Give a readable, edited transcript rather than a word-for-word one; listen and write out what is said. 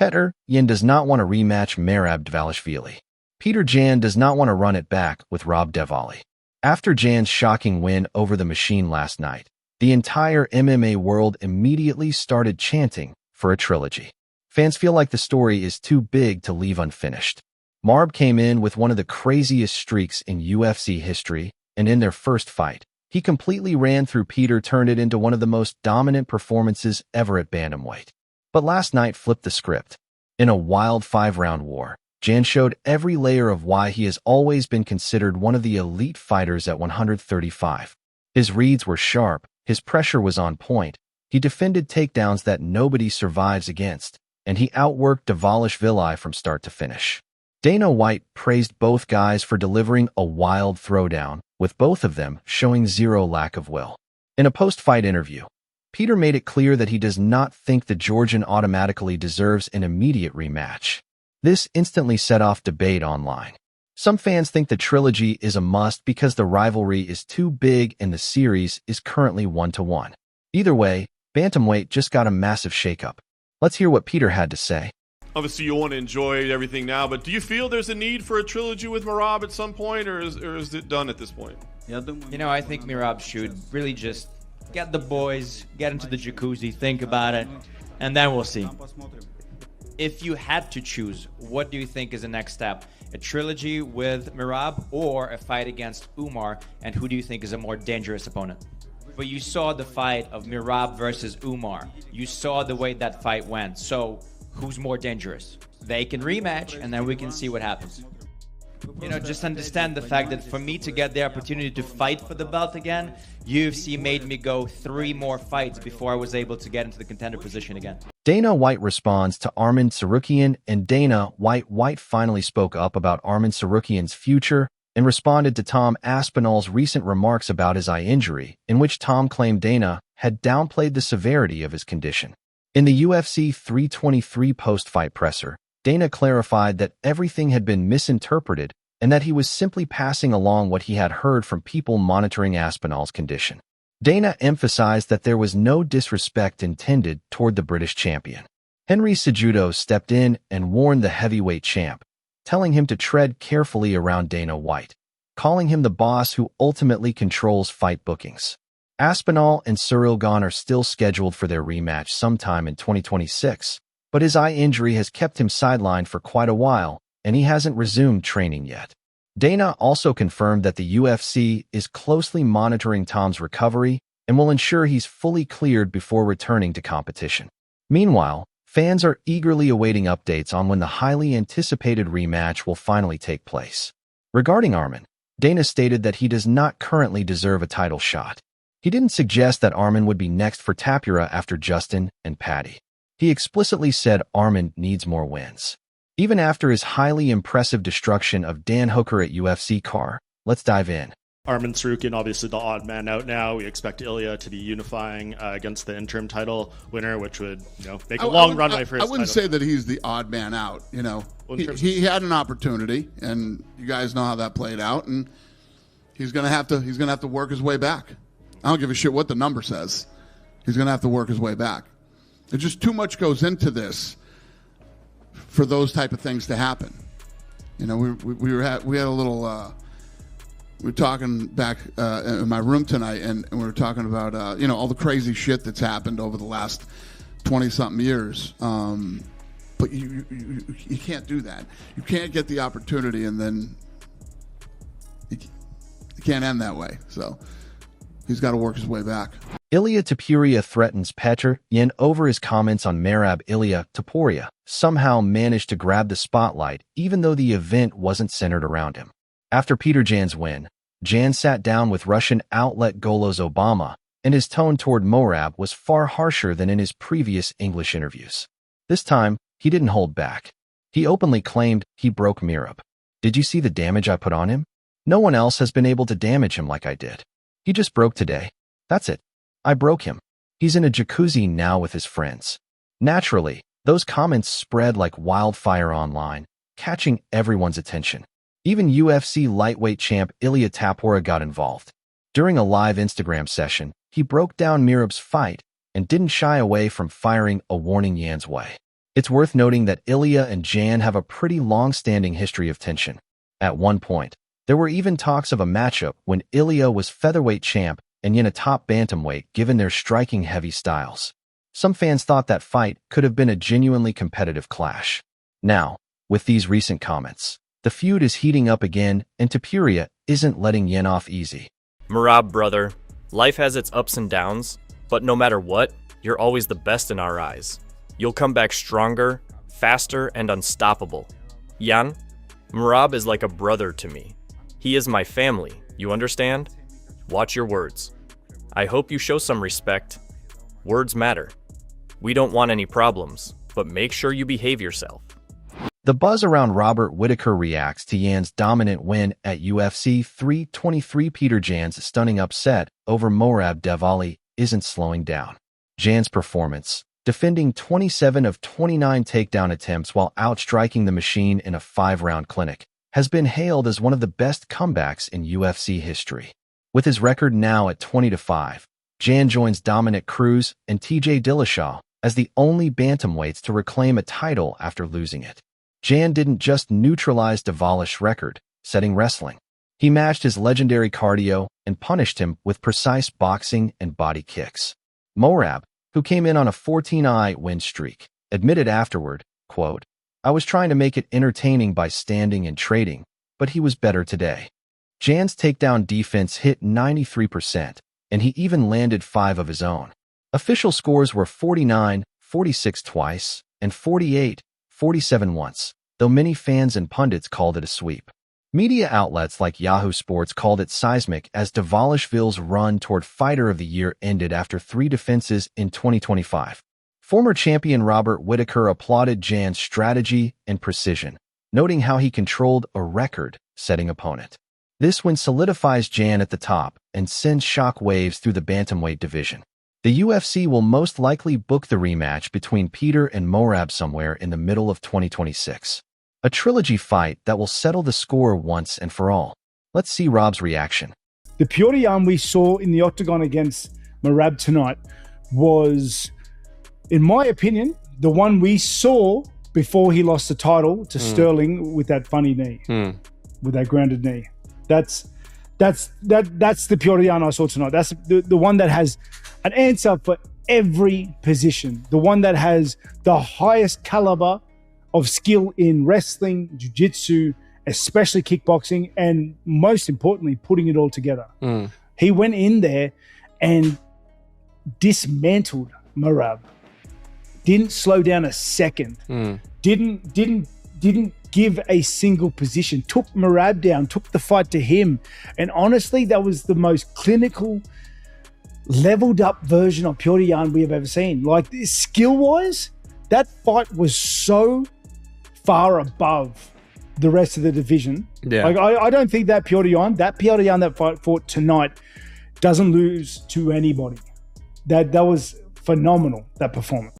Petr Yan does not want to rematch Merab Dvalishvili. Petr Yan does not want to run it back with Rob Devali. After Jan's shocking win over the Machine last night, the entire MMA world immediately started chanting for a trilogy. Fans feel like the story is too big to leave unfinished. Merab came in with one of the craziest streaks in UFC history, and in their first fight, he completely ran through Petr, turned it into one of the most dominant performances ever at bantamweight. But last night flipped the script. In a wild 5-round war, Yan showed every layer of why he has always been considered one of the elite fighters at 135. His reads were sharp, his pressure was on point, he defended takedowns that nobody survives against, and he outworked Dvalishvili from start to finish. Dana White praised both guys for delivering a wild throwdown, with both of them showing zero lack of will. In a post-fight interview, Petr made it clear that he does not think the Georgian automatically deserves an immediate rematch. This instantly set off debate online. Some fans think the trilogy is a must because the rivalry is too big and the series is currently 1-1. Either way, bantamweight just got a massive shakeup. Let's hear what Petr had to say. Obviously, you want to enjoy everything now, but do you feel there's a need for a trilogy with Merab at some point, or is it done at this point? I think Merab should really just get the boys, get into the jacuzzi, think about it, and then we'll see. If you had to choose, what do you think is the next step? A trilogy with Merab or a fight against Umar? And who do you think is a more dangerous opponent? But you saw the fight of Merab versus Umar. You saw the way that fight went. So who's more dangerous? They can rematch and then we can see what happens. Just understand the fact that for me to get the opportunity to fight for the belt again, UFC made me go 3 more fights before I was able to get into the contender position again. Dana White responds to Arman Tsarukyan, and Dana White finally spoke up about Arman Tsarukyan's future and responded to Tom Aspinall's recent remarks about his eye injury, in which Tom claimed Dana had downplayed the severity of his condition. In the UFC 323 post-fight presser, Dana clarified that everything had been misinterpreted and that he was simply passing along what he had heard from people monitoring Aspinall's condition. Dana emphasized that there was no disrespect intended toward the British champion. Henry Cejudo stepped in and warned the heavyweight champ, telling him to tread carefully around Dana White, calling him the boss who ultimately controls fight bookings. Aspinall and Cyril Gane are still scheduled for their rematch sometime in 2026, but his eye injury has kept him sidelined for quite a while, and he hasn't resumed training yet. Dana also confirmed that the UFC is closely monitoring Tom's recovery and will ensure he's fully cleared before returning to competition. Meanwhile, fans are eagerly awaiting updates on when the highly anticipated rematch will finally take place. Regarding Arman, Dana stated that he does not currently deserve a title shot. He didn't suggest that Arman would be next for Topuria after Justin and Paddy. He explicitly said Arman needs more wins. Even after his highly impressive destruction of Dan Hooker at UFC Car, let's dive in. Arman Tsarukyan, obviously the odd man out now. We expect Ilia to be unifying against the interim title winner, which would make a long runway for his I wouldn't title. say that he's the odd man out. He had an opportunity, and you guys know how that played out, and he's gonna have to work his way back. I don't give a shit what the number says. He's gonna have to work his way back. There's just too much goes into this for those type of things to happen. We had a little. We were talking back in my room tonight, and we were talking about all the crazy shit that's happened over the last 20-something years. But you can't do that. You can't get the opportunity, and then you can't end that way. So he's got to work his way back. Ilia Topuria threatens Petr Yan over his comments on Merab. Ilia Topuria somehow managed to grab the spotlight even though the event wasn't centered around him. After Petr Yan's win, Yan sat down with Russian outlet Golos Obama, and his tone toward Merab was far harsher than in his previous English interviews. This time, he didn't hold back. He openly claimed he broke Merab. Did you see the damage I put on him? No one else has been able to damage him like I did. He just broke today. That's it. I broke him. He's in a jacuzzi now with his friends. Naturally, those comments spread like wildfire online, catching everyone's attention. Even UFC lightweight champ Ilia Topuria got involved. During a live Instagram session, he broke down Merab's fight and didn't shy away from firing a warning Yan's way. It's worth noting that Ilia and Jan have a pretty long-standing history of tension. At one point, there were even talks of a matchup when Ilia was featherweight champ and Yan a top bantamweight given their striking heavy styles. Some fans thought that fight could have been a genuinely competitive clash. Now, with these recent comments, the feud is heating up again and Topuria isn't letting Yan off easy. Merab, brother, life has its ups and downs, but no matter what, you're always the best in our eyes. You'll come back stronger, faster, and unstoppable. Yan, Merab is like a brother to me. He is my family, you understand? Watch your words. I hope you show some respect. Words matter. We don't want any problems, but make sure you behave yourself. The buzz around Robert Whittaker reacts to Yan's dominant win at UFC 323. Petr Yan's stunning upset over Merab Devali isn't slowing down. Jan's performance, defending 27 of 29 takedown attempts while outstriking the machine in a 5-round clinic, has been hailed as one of the best comebacks in UFC history. With his record now at 20-5, Yan joins Dominic Cruz and TJ Dillashaw as the only bantamweights to reclaim a title after losing it. Yan didn't just neutralize Devalish's record-setting wrestling. He matched his legendary cardio and punished him with precise boxing and body kicks. Merab, who came in on a 14-0 win streak, admitted afterward, quote, "I was trying to make it entertaining by standing and trading, but he was better today." Jan's takedown defense hit 93%, and he even landed 5 of his own. Official scores were 49-46 twice and 48-47 once, though many fans and pundits called it a sweep. Media outlets like Yahoo Sports called it seismic as Devalishville's run toward Fighter of the Year ended after 3 defenses in 2025. Former champion Robert Whittaker applauded Jan's strategy and precision, noting how he controlled a record-setting opponent. This win solidifies Yan at the top and sends shock waves through the bantamweight division. The UFC will most likely book the rematch between Petr and Merab somewhere in the middle of 2026. A trilogy fight that will settle the score once and for all. Let's see Rob's reaction. The Petr Yan we saw in the octagon against Merab tonight was, in my opinion, the one we saw before he lost the title to Sterling with that funny knee, with that grounded knee. That's the Petr Yan I saw tonight. That's the one that has an answer for every position. The one that has the highest caliber of skill in wrestling, jiu-jitsu, especially kickboxing, and most importantly, putting it all together. He went in there and dismantled Merab. Didn't slow down a second. Didn't give a single position. Took Merab down. Took the fight to him. And honestly, that was the most clinical, leveled up version of Petr Yan we have ever seen. Like, skill-wise, that fight was so far above the rest of the division. Yeah. Like, I don't think that Petr Yan that fought tonight doesn't lose to anybody. That was phenomenal, that performance.